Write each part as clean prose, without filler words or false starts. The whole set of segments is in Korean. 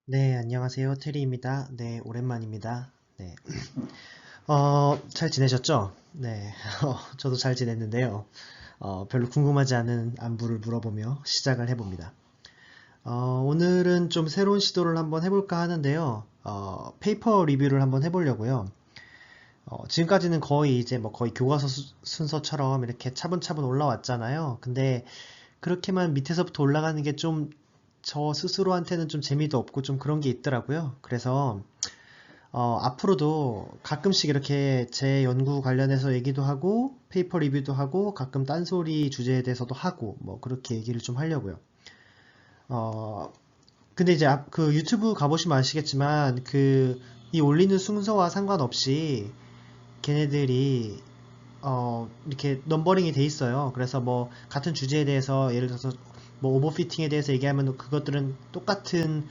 네, 안녕하세요. 테리입니다. 네, 오랜만입니다. 네, 잘 지내셨죠? 네, 저도 잘 지냈는데요. 별로 궁금하지 않은 안부를 물어보며 시작을 해봅니다. 오늘은 좀 새로운 시도를 한번 해볼까 하는데요. 페이퍼 리뷰를 한번 해보려고요. 지금까지는 거의 이제 뭐 거의 교과서 순서처럼 이렇게 차분차분 올라왔잖아요. 근데 그렇게만 밑에서부터 올라가는 게 좀 저 스스로한테는 좀 재미도 없고 좀 그런 게 있더라고요. 그래서 앞으로도 가끔씩 이렇게 제 연구 관련해서 얘기도 하고, 페이퍼 리뷰도 하고, 가끔 딴소리 주제에 대해서도 하고, 뭐, 그렇게 얘기를 좀 하려고요. 어, 근데 이제 그 유튜브 가보시면 아시겠지만, 이 올리는 순서와 상관없이 걔네들이, 이렇게 넘버링이 돼 있어요. 그래서 뭐, 같은 주제에 대해서, 예를 들어서, 뭐, 오버피팅에 대해서 얘기하면 그것들은 똑같은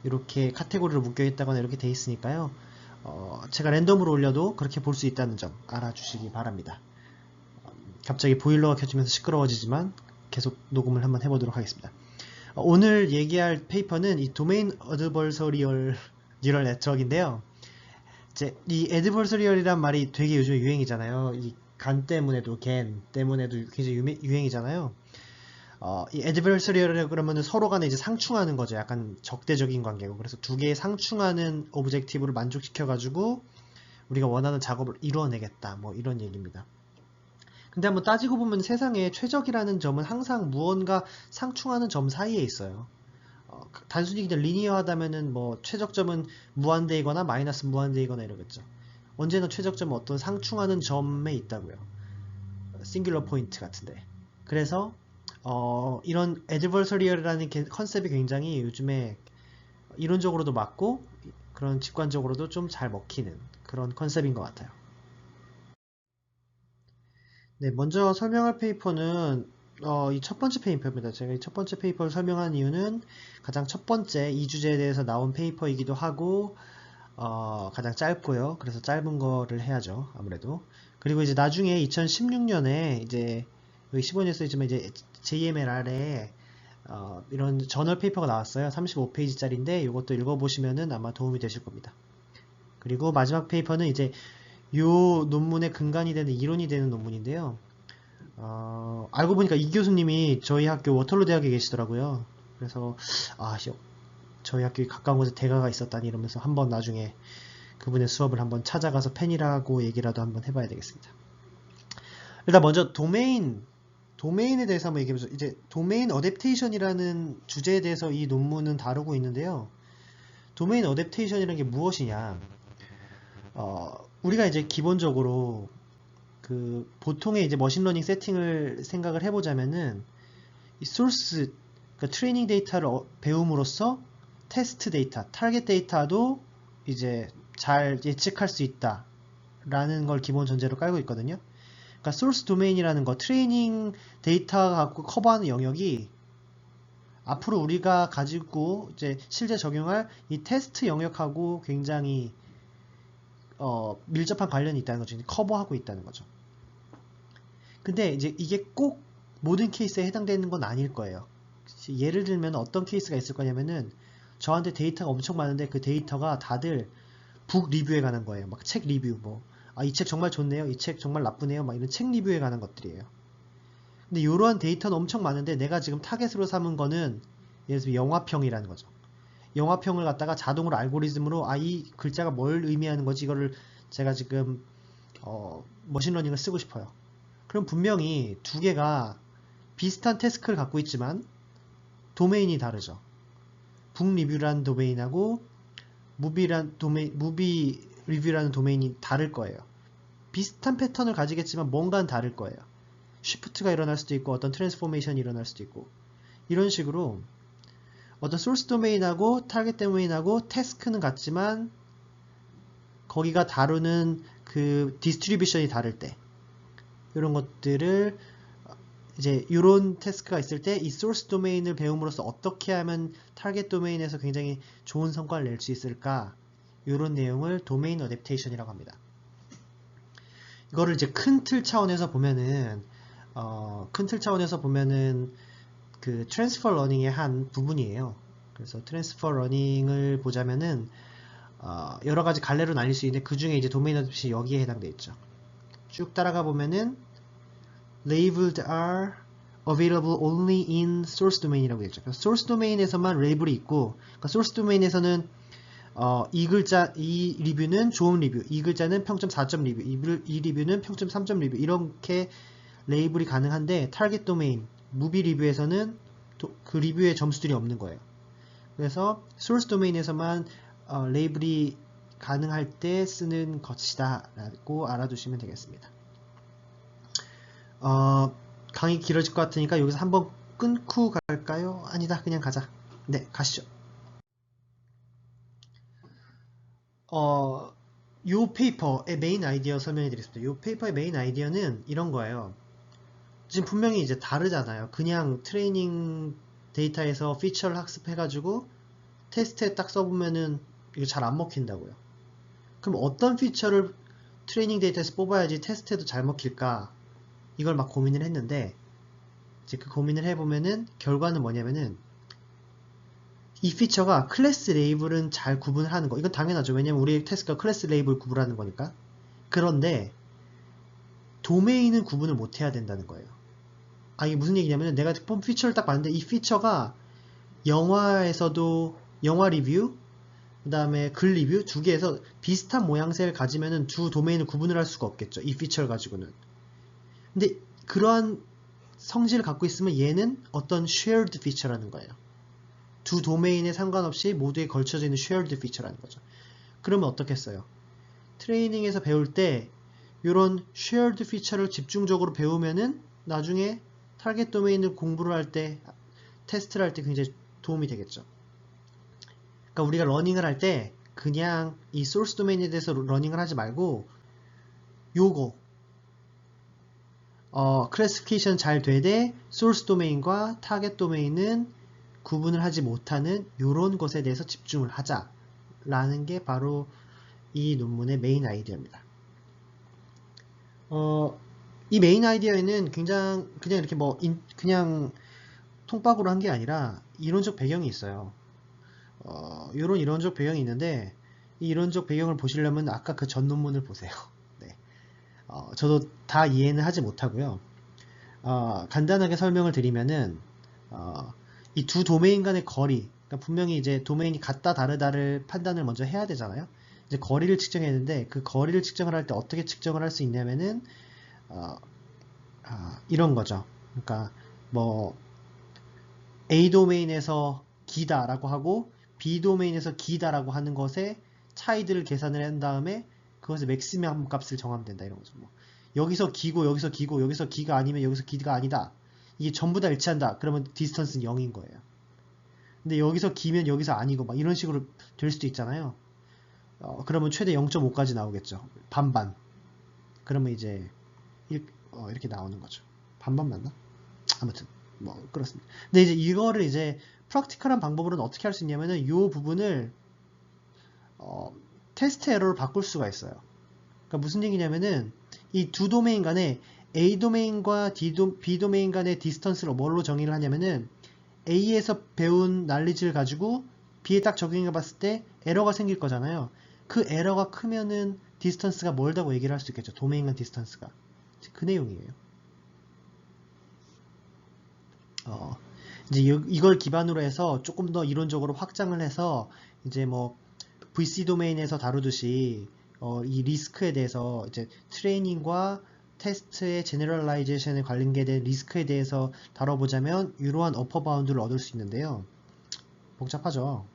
이렇게 카테고리로 묶여 있다거나 이렇게 돼 있으니까요. 제가 랜덤으로 올려도 그렇게 볼 수 있다는 점 알아주시기 바랍니다. 갑자기 보일러가 켜지면서 시끄러워지지만 계속 녹음을 한번 해보도록 하겠습니다. 오늘 얘기할 페이퍼는 이 도메인 어드버서리얼 뉴럴 네트워크인데요. 이제 이 애드버서리얼이란 말이 되게 요즘 유행이잖아요. 이 간 때문에도 겐 때문에도 굉장히 유행이잖아요. 이 애드버서리얼이라고 그러면 서로 간에 이제 상충하는 거죠. 약간 적대적인 관계고. 그래서 두 개의 상충하는 오브젝티브를 만족시켜가지고 우리가 원하는 작업을 이루어내겠다. 뭐 이런 얘기입니다. 근데 한번 따지고 보면 세상에 최적이라는 점은 항상 무언가 상충하는 점 사이에 있어요. 단순히 그냥 리니어하다면은 뭐 최적점은 무한대이거나 마이너스 무한대이거나 이러겠죠. 언제나 최적점은 어떤 상충하는 점에 있다고요. 싱귤러 포인트 같은데. 그래서 이런 애드버서리얼이라는 컨셉이 굉장히 요즘에 이론적으로도 맞고 그런 직관적으로도 좀 잘 먹히는 그런 컨셉인 것 같아요. 네, 먼저 설명할 페이퍼는 이 첫 번째 페이퍼입니다. 제가 이 첫 번째 페이퍼를 설명한 이유는 가장 첫 번째 이 주제에 대해서 나온 페이퍼이기도 하고 가장 짧고요. 그래서 짧은 거를 해야죠. 아무래도. 그리고 이제 나중에 2016년에 이제 여기 15년에 써있지만 이제 JMLR에 이런 저널 페이퍼가 나왔어요. 35페이지짜리인데 이것도 읽어보시면은 아마 도움이 되실 겁니다. 그리고 마지막 페이퍼는 이제 요 논문의 근간이 되는 이론이 되는 논문인데요. 알고 보니까 이 교수님이 저희 학교 워털루 대학에 계시더라고요. 그래서 저희 학교에 가까운 곳에 대가가 있었다니 이러면서 한번 나중에 그분의 수업을 한번 찾아가서 팬이라고 얘기라도 한번 해봐야 되겠습니다. 일단 먼저 도메인에 대해서 한번 얘기해보죠. 이제 도메인 어댑테이션이라는 주제에 대해서 이 논문은 다루고 있는데요. 도메인 어댑테이션이라는 게 무엇이냐? 우리가 이제 기본적으로 그 보통의 이제 머신러닝 세팅을 생각을 해보자면은 이 소스, 그러니까 트레이닝 데이터를 배움으로써 테스트 데이터, 타겟 데이터도 이제 잘 예측할 수 있다라는 걸 기본 전제로 깔고 있거든요. 그러니까 소스 도메인이라는 거, 트레이닝 데이터 갖고 커버하는 영역이 앞으로 우리가 가지고 이제 실제 적용할 이 테스트 영역하고 굉장히 밀접한 관련이 있다는 거죠. 커버하고 있다는 거죠. 근데 이제 이게 꼭 모든 케이스에 해당되는 건 아닐 거예요. 예를 들면 어떤 케이스가 있을 거냐면은 저한테 데이터가 엄청 많은데 그 데이터가 다들 북 리뷰에 관한 거예요. 막 책 리뷰 뭐. 이 책 정말 좋네요. 이 책 정말 나쁘네요. 막 이런 책 리뷰에 관한 것들이에요. 근데 이러한 데이터는 엄청 많은데 내가 지금 타겟으로 삼은 거는 예를 들어 영화평이라는 거죠. 영화평을 갖다가 자동으로 알고리즘으로 이 글자가 뭘 의미하는 거지 이거를 제가 지금 머신러닝을 쓰고 싶어요. 그럼 분명히 두 개가 비슷한 태스크를 갖고 있지만 도메인이 다르죠. 북 리뷰라는 도메인하고 무비 리뷰라는 도메인이 다를 거예요. 비슷한 패턴을 가지겠지만 뭔가는 다를 거예요. 쉬프트가 일어날 수도 있고 어떤 트랜스포메이션이 일어날 수도 있고 이런 식으로 어떤 소스 도메인하고 타겟 도메인하고 태스크는 같지만 거기가 다루는 그 디스트리뷰션이 다를 때 이런 것들을 이제 이런 태스크가 있을 때 이 소스 도메인을 배움으로써 어떻게 하면 타겟 도메인에서 굉장히 좋은 성과를 낼 수 있을까 이런 내용을 도메인 어댑테이션이라고 합니다. 이거를 이제 큰 틀 차원에서 보면은 큰 틀 차원에서 보면은 그 트랜스퍼 러닝의 한 부분이에요. 그래서 트랜스퍼 러닝을 보자면은 여러 가지 갈래로 나뉠 수 있는데 그 중에 이제 도메인 어드립시 여기에 해당돼 있죠. 쭉 따라가 보면은 labeled are available only in source domain이라고 되어 있죠. source domain에서만 레이블이 있고, 그러니까 source domain에서는 이 글자, 이 리뷰는 좋은 리뷰, 이 글자는 평점 4점 리뷰, 이 리뷰는 평점 3점 리뷰, 이렇게 레이블이 가능한데 타겟 도메인, 무비 리뷰에서는 그 리뷰의 점수들이 없는 거예요. 그래서 source 도메인에서만 레이블이 가능할 때 쓰는 것이다 라고 알아두시면 되겠습니다. 강의 길어질 것 같으니까 여기서 한번 끊고 갈까요? 아니다, 그냥 가자. 네, 가시죠. 요 페이퍼의 메인 아이디어 설명해 드리겠습니다. 요 페이퍼의 메인 아이디어는 이런 거예요. 지금 분명히 이제 다르잖아요. 그냥 트레이닝 데이터에서 피처를 학습해가지고 테스트에 딱 써보면은 이거 잘 안 먹힌다고요. 그럼 어떤 피처를 트레이닝 데이터에서 뽑아야지 테스트에도 잘 먹힐까? 이걸 막 고민을 했는데, 이제 그 고민을 해보면은 결과는 뭐냐면은 이 피처가 클래스 레이블은 잘 구분을 하는 거. 이건 당연하죠. 왜냐면 우리 테스트가 클래스 레이블 구분하는 거니까. 그런데 도메인은 구분을 못 해야 된다는 거예요. 이게 무슨 얘기냐면 내가 본 피처를 딱 봤는데 이 피처가 영화에서도 영화 리뷰, 그 다음에 글 리뷰 두 개에서 비슷한 모양새를 가지면은 두 도메인을 구분을 할 수가 없겠죠. 이 피처를 가지고는. 근데 그러한 성질을 갖고 있으면 얘는 어떤 shared feature라는 거예요. 두 도메인에 상관없이 모두에 걸쳐져 있는 shared feature라는 거죠. 그러면 어떻겠어요? 트레이닝에서 배울 때 이런 shared feature를 집중적으로 배우면은 나중에 타겟 도메인을 공부를 할 때, 테스트를 할 때 굉장히 도움이 되겠죠. 그러니까 우리가 러닝을 할 때 그냥 이 source 도메인에 대해서 러닝을 하지 말고 요거 클래시피케이션 잘 되되 source 도메인과 타겟 도메인은 구분을 하지 못하는 이런 것에 대해서 집중을 하자라는 게 바로 이 논문의 메인 아이디어입니다. 이 메인 아이디어에는 그냥 이렇게 그냥 통박으로 한 게 아니라 이론적 배경이 있어요. 이런 이론적 배경이 있는데 이 이론적 배경을 보시려면 아까 그 전 논문을 보세요. 네. 저도 다 이해는 하지 못하고요. 간단하게 설명을 드리면은 이 두 도메인 간의 거리, 그러니까 분명히 이제 도메인이 같다 다르다를 판단을 먼저 해야 되잖아요. 이제 거리를 측정해야 되는데 그 거리를 측정을 할 때 어떻게 측정을 할 수 있냐면은 이런 거죠. 그러니까 뭐 A 도메인에서 기다라고 하고 B 도메인에서 기다라고 하는 것의 차이들을 계산을 한 다음에 그것의 맥시멈 값을 정하면 된다 이런 거죠. 뭐 여기서 기고 여기서 기고 여기서 기가 아니면 여기서 기가 아니다. 이게 전부 다 일치한다. 그러면 디스턴스는 0인 거예요. 근데 여기서 기면 여기서 아니고 막 이런 식으로 될 수도 있잖아요. 그러면 최대 0.5까지 나오겠죠. 반반. 그러면 이제 이렇게 나오는 거죠. 반반 맞나? 아무튼 뭐 그렇습니다. 근데 이제 이거를 이제 프랙티컬한 방법으로는 어떻게 할 수 있냐면은 이 부분을 테스트 에러로 바꿀 수가 있어요. 그러니까 무슨 얘기냐면은 이 두 도메인 간에 A 도메인과 B 도메인 간의 디스턴스를 뭘로 정의를 하냐면은 A에서 배운 난리지를 가지고 B에 딱 적용해 봤을 때 에러가 생길 거잖아요. 그 에러가 크면은 디스턴스가 멀다고 얘기를 할 수 있겠죠. 도메인 간 디스턴스가. 그 내용이에요. 이제 이걸 기반으로 해서 조금 더 이론적으로 확장을 해서 이제 뭐 VC 도메인에서 다루듯이 이 리스크에 대해서 이제 트레이닝과 테스트의 제너럴라이제이션에 관련된 리스크에 대해서 다뤄보자면 이러한 어퍼 바운드를 얻을 수 있는데요. 복잡하죠.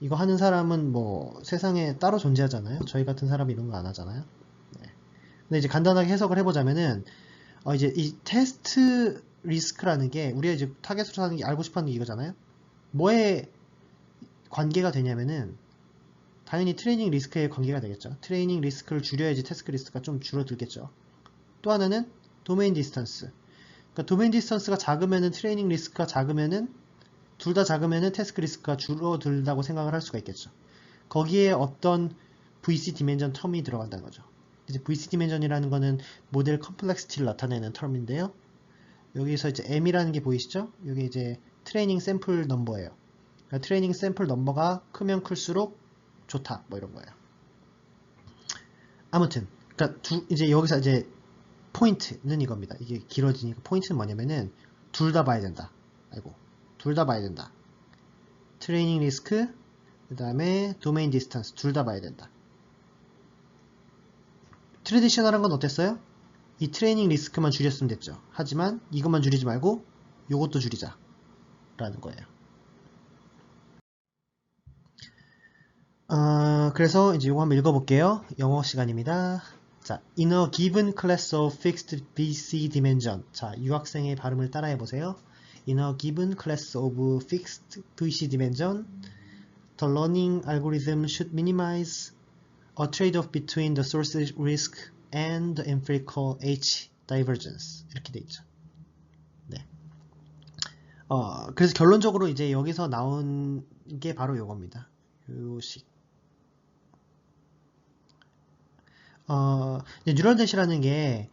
이거 하는 사람은 뭐 세상에 따로 존재하잖아요. 저희 같은 사람이 이런 거 안 하잖아요. 네. 근데 이제 간단하게 해석을 해보자면은 이제 이 테스트 리스크라는 게 우리가 이제 타겟으로 하는 게 알고 싶어하는 게 이거잖아요. 뭐에 관계가 되냐면은 당연히 트레이닝 리스크에 관계가 되겠죠. 트레이닝 리스크를 줄여야지 테스트 리스크가 좀 줄어들겠죠. 또 하나는 도메인 디스턴스. 그러니까 도메인 디스턴스가 작으면은 트레이닝 리스크가 작으면은 둘 다 작으면은 테스트 리스크가 줄어들다고 생각을 할 수가 있겠죠. 거기에 어떤 VC 디멘전 텀이 들어간다는 거죠. 이제 VC 디멘전이라는 거는 모델 컴플렉시티를 나타내는 텀인데요. 여기서 이제 M이라는 게 보이시죠? 여기 이제 트레이닝 샘플 넘버예요. 그러니까 트레이닝 샘플 넘버가 크면 클수록 좋다. 뭐 이런 거예요. 아무튼 그러니까 이제 여기서 이제 포인트는 이겁니다. 이게 길어지니까 포인트는 뭐냐면은 둘 다 봐야 된다. 아이고, 둘 다 봐야 된다. 트레이닝 리스크, 그 다음에 도메인 디스턴스 둘 다 봐야 된다. 트레디셔널한 건 어땠어요? 이 트레이닝 리스크만 줄였으면 됐죠. 하지만 이것만 줄이지 말고 요것도 줄이자 라는 거예요. 그래서 이제 요거 한번 읽어볼게요. 영어 시간입니다. 자, in a given class of fixed BC dimension. 자, 유학생의 발음을 따라해 보세요. In a given class of fixed BC dimension, the learning algorithm should minimize a trade-off between the source risk and the empirical H divergence. 이렇게 돼 있죠. 네. 그래서 결론적으로 이제 여기서 나온 게 바로 요겁니다. 요식. 이제 뉴럴 넷이라는 게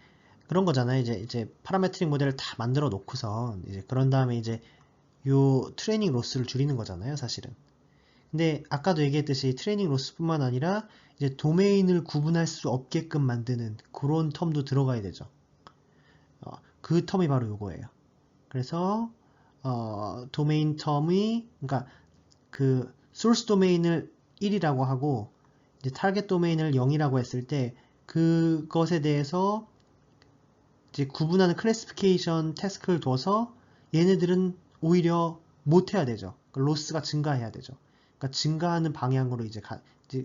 그런 거잖아요. 이제 파라메트릭 모델을 다 만들어 놓고선 이제 그런 다음에 이제 요 트레이닝 로스를 줄이는 거잖아요, 사실은. 근데 아까도 얘기했듯이 트레이닝 로스뿐만 아니라 이제 도메인을 구분할 수 없게끔 만드는 그런 텀도 들어가야 되죠. 그 텀이 바로 요거예요. 그래서 도메인 텀이 그러니까 그 소스 도메인을 1이라고 하고 이제 타겟 도메인을 0이라고 했을 때 그것에 대해서 이제 구분하는 클래시피케이션 태스크를 둬서 얘네들은 오히려 못해야 되죠. 로스가 증가해야 되죠. 그러니까 증가하는 방향으로 이제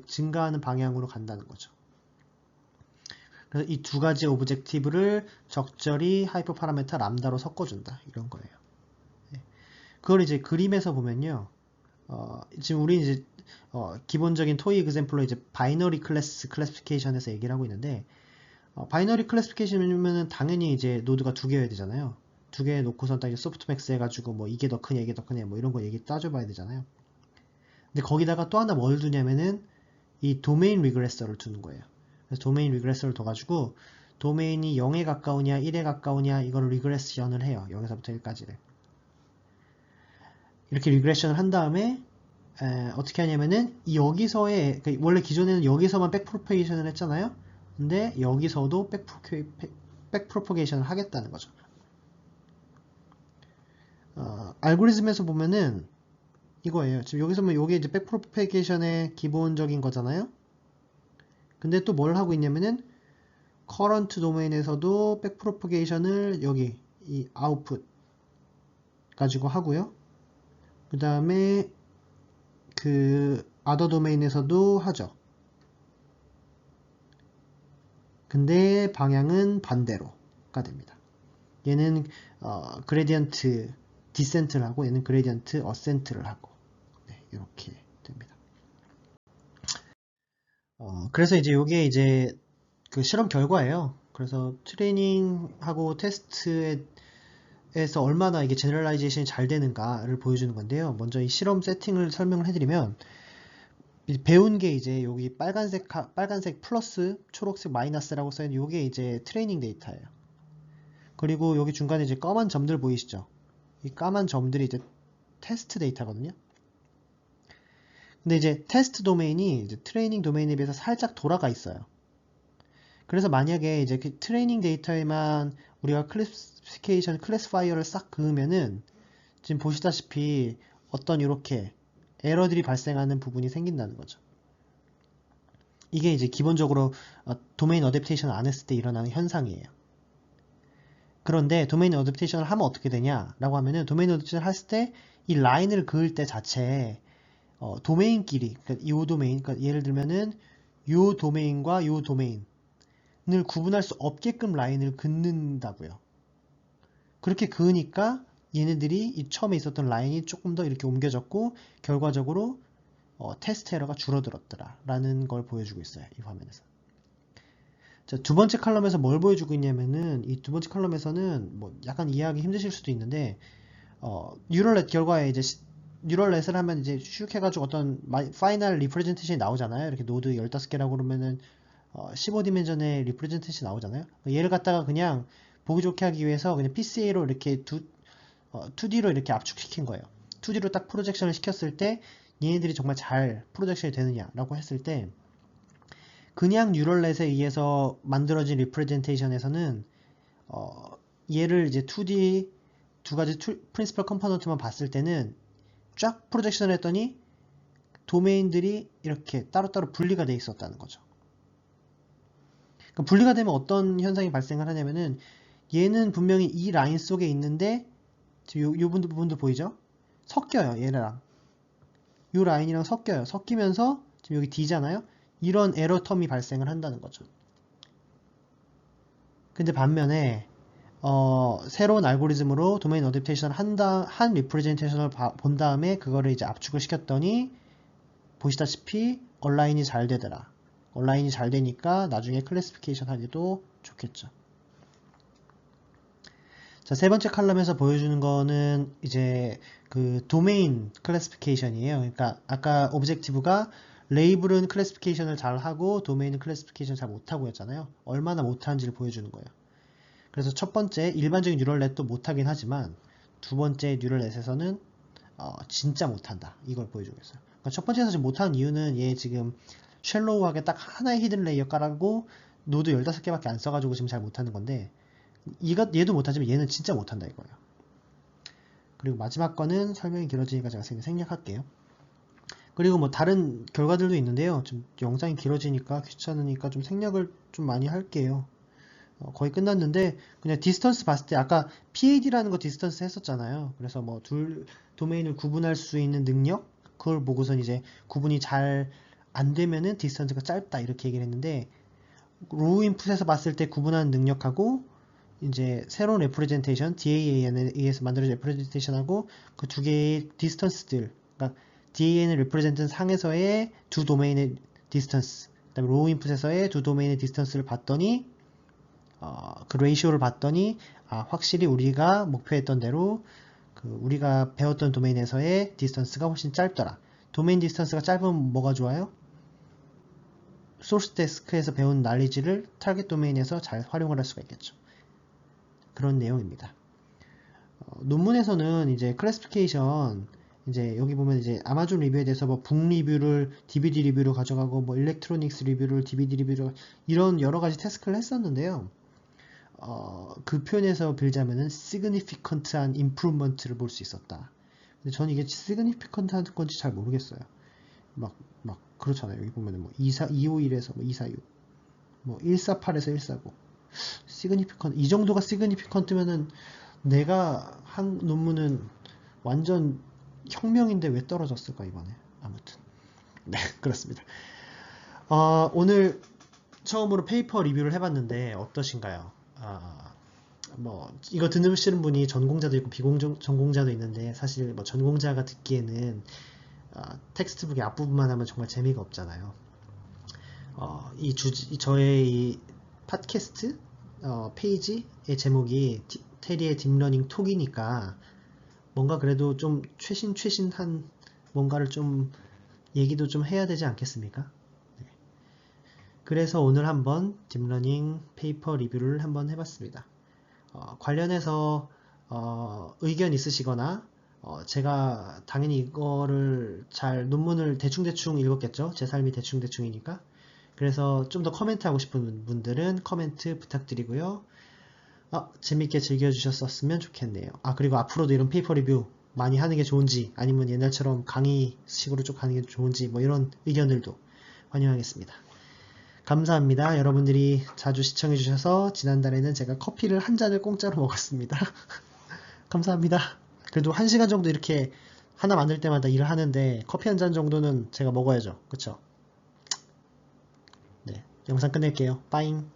증가하는 방향으로 간다는 거죠. 그래서 이 두 가지 오브젝티브를 적절히 하이퍼 파라메터 람다로 섞어준다 이런 거예요. 그걸 이제 그림에서 보면요. 지금 우리 이제 기본적인 토익 example로 이제 바이너리 클래스 클래시피케이션에서 얘기를 하고 있는데 바이너리 클래시피케이션이면은 당연히 이제 노드가 두 개여야 되잖아요. 두 개 놓고선 딱 이제 소프트맥스 해가지고 뭐 이게 더 크냐 이게 더 크냐 뭐 이런 거 얘기 따져봐야 되잖아요. 근데 거기다가 또 하나 뭘 두냐면은 이 도메인 리그레서를 두는 거예요. 그래서 도메인 리그레서를 둬가지고 도메인이 0에 가까우냐 1에 가까우냐 이걸 리그레션을 해요. 0에서부터 1까지를. 이렇게 리그레션을 한 다음에 어떻게 하냐면은 여기서의 원래 기존에는 여기서만 백프로페이션을 했잖아요. 근데 여기서도 백프로포게이션을 하겠다는 거죠. 알고리즘에서 보면은 이거예요. 지금 여기서 보면 이게 이제 백프로포게이션의 기본적인 거잖아요. 근데 또 뭘 하고 있냐면은 커런트 도메인에서도 백프로포게이션을 여기 이 아웃풋 가지고 하고요. 그 다음에 그 아더 도메인에서도 하죠. 근데 방향은 반대로가 됩니다. 얘는 그레디언트 디센트를 하고 얘는 그레디언트 어센트를 하고 네, 이렇게 됩니다. 그래서 이제 이게 이제 그 실험 결과예요. 그래서 트레이닝하고 테스트에서 얼마나 이게 제너럴라이제이션이 잘 되는가를 보여주는 건데요. 먼저 이 실험 세팅을 설명을 해드리면 배운 게 이제 여기 빨간색 플러스 초록색 마이너스라고 써있는 이게 이제 트레이닝 데이터예요. 그리고 여기 중간에 이제 검은 점들 보이시죠? 이 까만 점들이 이제 테스트 데이터거든요. 근데 이제 테스트 도메인이 이제 트레이닝 도메인에 비해서 살짝 돌아가 있어요. 그래서 만약에 이제 그 트레이닝 데이터에만 우리가 클래시피케이션 클래시파이어를 싹 그으면은 지금 보시다시피 어떤 이렇게 에러들이 발생하는 부분이 생긴다는 거죠. 이게 이제 기본적으로 도메인 어댑테이션을 안 했을 때 일어나는 현상이에요. 그런데 도메인 어댑테이션을 하면 어떻게 되냐라고 하면은 도메인 어댑테이션을 했을 때 이 라인을 그을 때 자체에 도메인끼리 그러니까 이 도메인 그러니까 예를 들면은 요 도메인과 요 도메인을 구분할 수 없게끔 라인을 긋는다고요. 그렇게 그으니까 얘네들이 이 처음에 있었던 라인이 조금 더 이렇게 옮겨졌고 결과적으로 테스트 에러가 줄어들었더라 라는 걸 보여주고 있어요. 이 화면에서. 자, 두 번째 칼럼에서 뭘 보여주고 있냐면은 이 두 번째 칼럼에서는 뭐 약간 이해하기 힘드실 수도 있는데 뉴럴넷 결과에 이제 뉴럴넷을 하면 이제 슉 해가지고 어떤 파이널 리프레젠테이션이 나오잖아요. 이렇게 노드 15개라고 그러면은 15디멘전의 리프레젠테이션이 나오잖아요. 얘를 갖다가 그냥 보기 좋게 하기 위해서 그냥 PCA로 이렇게 2D로 이렇게 압축시킨 거예요. 2D로 딱 프로젝션을 시켰을 때 얘네들이 정말 잘 프로젝션이 되느냐라고 했을 때 그냥 뉴럴넷에 의해서 만들어진 리프레젠테이션에서는 얘를 이제 2D 두 가지 프린시플 컴포넌트만 봤을 때는 쫙 프로젝션을 했더니 도메인들이 이렇게 따로따로 분리가 돼 있었다는 거죠. 그러니까 분리가 되면 어떤 현상이 발생을 하냐면은 얘는 분명히 이 라인 속에 있는데 지금 요 부분도 보이죠? 섞여요. 얘랑 요 라인이랑 섞여요. 섞이면서 지금 여기 D잖아요. 이런 에러 텀이 발생을 한다는 거죠. 근데 반면에 새로운 알고리즘으로 도메인 어댑테이션을 한 리프레젠테이션을 본 다음에 그거를 이제 압축을 시켰더니 보시다시피 얼라인이 잘 되더라. 얼라인이 잘 되니까 나중에 클래시피케이션 하기도 좋겠죠. 자, 세 번째 칼럼에서 보여주는 거는 이제 그 도메인 클래시피케이션이에요. 그러니까 아까 오브젝티브가 레이블은 클래시피케이션을 잘 하고 도메인은 클래시피케이션을 잘 못하고 했잖아요. 얼마나 못하는지를 보여주는 거예요. 그래서 첫 번째 일반적인 뉴럴넷도 못하긴 하지만 두 번째 뉴럴넷에서는 진짜 못한다. 이걸 보여주고 있어요. 그러니까 첫 번째에서 지금 못하는 이유는 얘 지금 쉘로우하게 딱 하나의 히든 레이어 깔아고 노드 15개밖에 안 써가지고 지금 잘 못하는 건데 얘도 못하지만 얘는 진짜 못한다 이거예요. 그리고 마지막 거는 설명이 길어지니까 제가 생략할게요. 그리고 뭐 다른 결과들도 있는데요. 좀 영상이 길어지니까 귀찮으니까 좀 생략을 좀 많이 할게요. 거의 끝났는데 그냥 디스턴스 봤을 때 아까 PAD라는 거 디스턴스 했었잖아요. 그래서 뭐 둘 도메인을 구분할 수 있는 능력 그걸 보고선 이제 구분이 잘 안 되면은 디스턴스가 짧다 이렇게 얘기를 했는데 로우 인풋에서 봤을 때 구분하는 능력하고 이제 새로운 레프레젠테이션 DAN에 의해서 만들어진 레프레젠테이션하고 그 두 개의 디스턴스들 그러니까 DAN을 레프레젠트한 상에서의 두 도메인의 디스턴스 그다음에 로우 인풋에서의 두 도메인의 디스턴스를 봤더니 그 레이쇼를 봤더니 확실히 우리가 목표했던 대로 그 우리가 배웠던 도메인에서의 디스턴스가 훨씬 짧더라. 도메인 디스턴스가 짧으면 뭐가 좋아요? 소스 데스크에서 배운 날리지를 타겟 도메인에서 잘 활용을 할 수가 있겠죠. 그런 내용입니다. 논문에서는 이제 클래시피케이션 이제 여기 보면 이제 아마존 리뷰에 대해서 뭐 북 리뷰를 DVD 리뷰로 가져가고 뭐 일렉트로닉스 리뷰를 DVD 리뷰로 이런 여러 가지 태스크를 했었는데요. 그 표현에서 빌자면은 significant한 improvement를 볼 수 있었다. 근데 저는 이게 significant한 건지 잘 모르겠어요. 막 그렇잖아요. 여기 보면은 뭐 251에서 뭐 246, 뭐 148에서 149. significant 이 정도가 significant면은 내가 한 논문은 완전 혁명인데 왜 떨어졌을까 이번에. 아무튼 네 그렇습니다. 오늘 처음으로 페이퍼 리뷰를 해봤는데 어떠신가요? 뭐 이거 듣는 분이 전공자도 있고 비전공자도 있는데 사실 뭐 전공자가 듣기에는 텍스트북의 앞부분만 하면 정말 재미가 없잖아요. 저의 이 팟캐스트 페이지의 제목이 테리의 딥러닝 톡이니까 뭔가 그래도 좀 최신한 뭔가를 좀 얘기도 좀 해야 되지 않겠습니까? 네. 그래서 오늘 한번 딥러닝 페이퍼 리뷰를 한번 해봤습니다. 관련해서 의견 있으시거나 제가 당연히 이거를 잘 논문을 대충대충 읽었겠죠. 제 삶이 대충대충이니까. 그래서 좀 더 코멘트 하고 싶은 분들은 코멘트 부탁드리고요. 재밌게 즐겨주셨었으면 좋겠네요. 그리고 앞으로도 이런 페이퍼 리뷰 많이 하는 게 좋은지 아니면 옛날처럼 강의식으로 쭉 하는 게 좋은지 뭐 이런 의견들도 환영하겠습니다. 감사합니다. 여러분들이 자주 시청해주셔서 지난달에는 제가 커피를 한 잔을 공짜로 먹었습니다. 감사합니다. 그래도 1시간 정도 이렇게 하나 만들 때마다 일을 하는데 커피 한 잔 정도는 제가 먹어야죠. 그쵸? 네, 영상 끝낼게요. 빠잉.